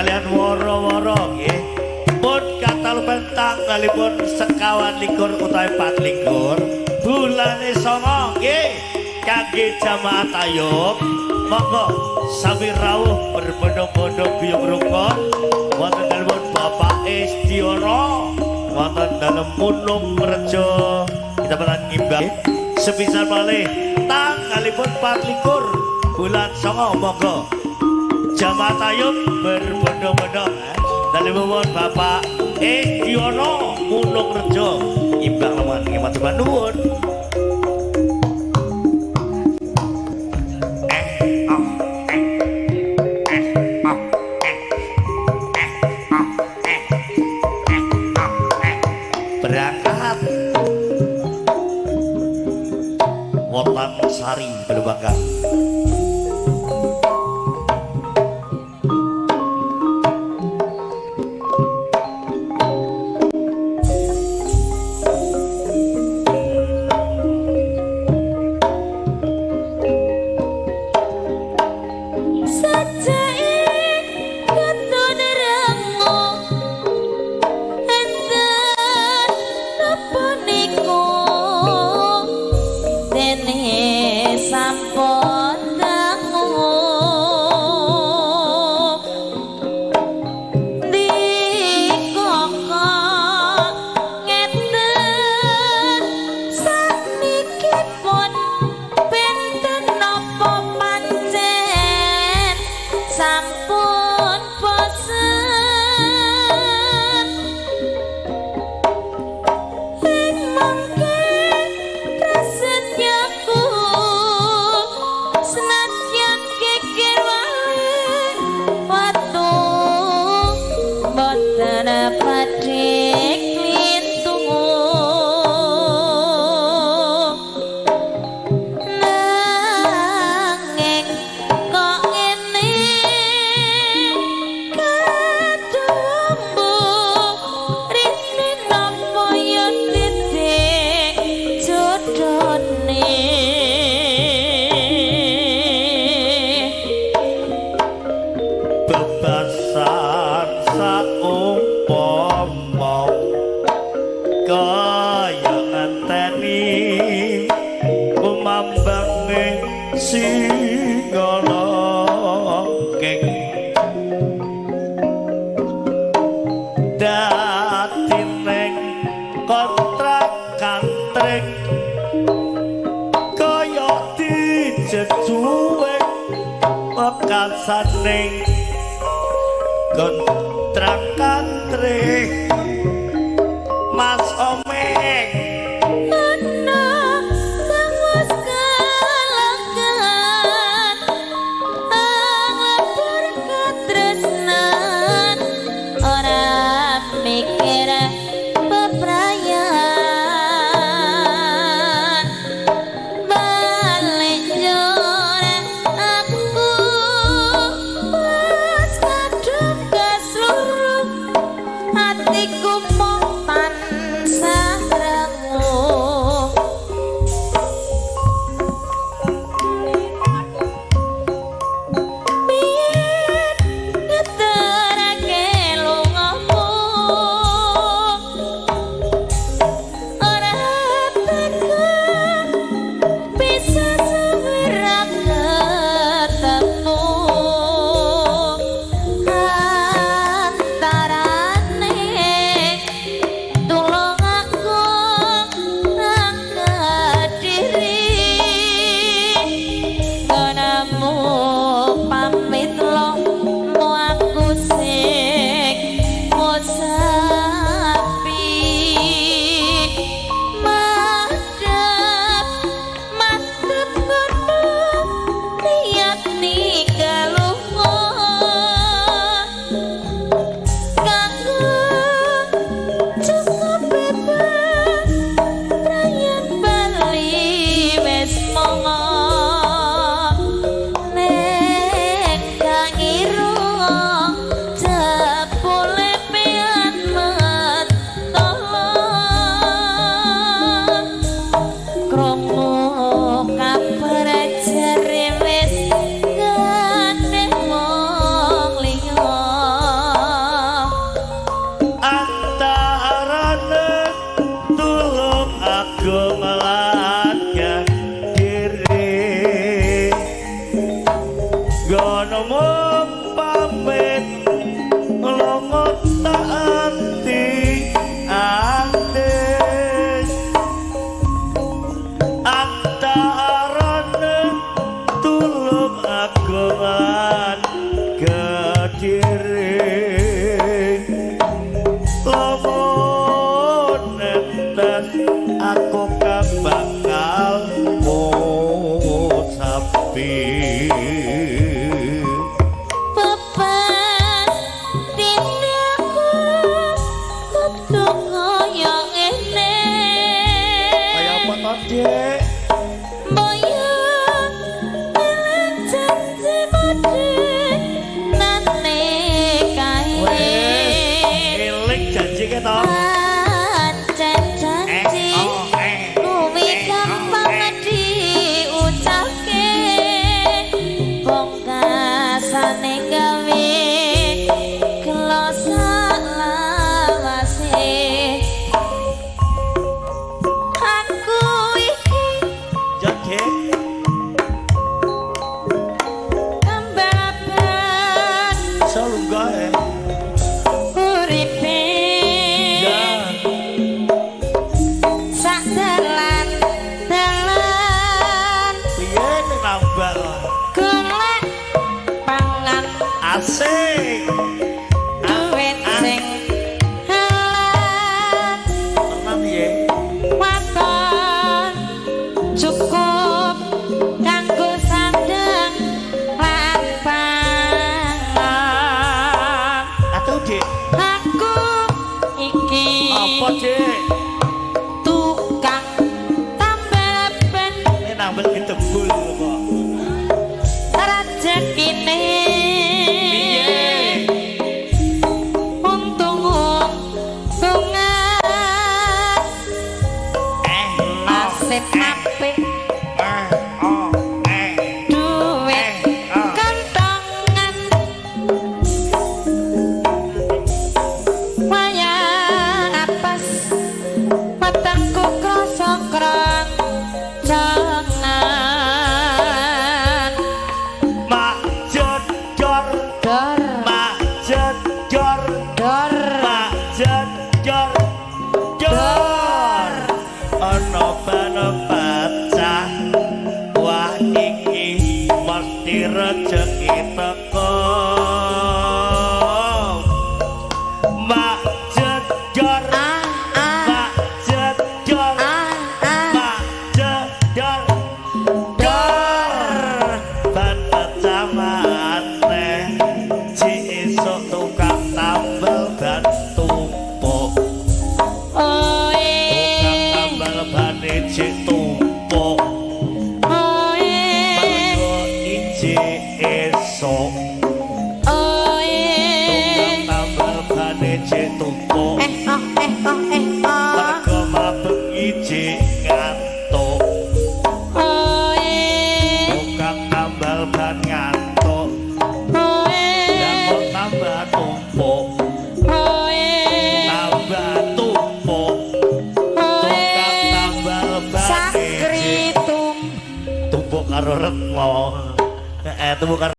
kalian woro-woro nggih. Pun katal bentang kalipun sekawan likur utawi 24 bulane songo nggih kangge jamaah tayub monggo sami rawuh berbondong-bondong biyung rukun wonten dalem Bapak Estiono wonten dalem Munung Rejo kita bakal ngimbang sepisan malih tanggalipun 24 bulan songo monggo jamaah tayub berbondong-bondong dalem Bapak Estiono Munung Rejo imbang lawan ngemat nuwun. Berangkat Wotan Sari Berbangga. Saning kontrak kantrik Mas Omeng ana kamus kalangan lapor katresnan ora mikir bebrayan balik jore aku hatiku mung tansah rengu biyen ngeterake lungamu ora teka bisa segera ketemu asik duit sing halal tenan ye waton cukup kanggo sandang lan pangan atuh dik aku iki apa dik tukang tambal ban ini nambel ditebul kok rezekine piye untung-untungan nasib apik duit kantongan wayang apes wetengku krasa kroncongan mak jedor dor mak jedor dor mak jedor dor ana bacah wah iki mesti rezeki teko mak jedor mak jedor mak jedor dor ban pecah maneh ci esuk tukang tambel ban tumpuk tukang tambel ban cik tumpuk manggo iji esuk tukang tambel ban cik tumpuk mergo mabuk iji ngantuk tukang tambal ban ngantuk dan kok tambah tumpuk tambah tumpuk tukang tambal ban Sakritum tumpuk karo retmo tumpuk karo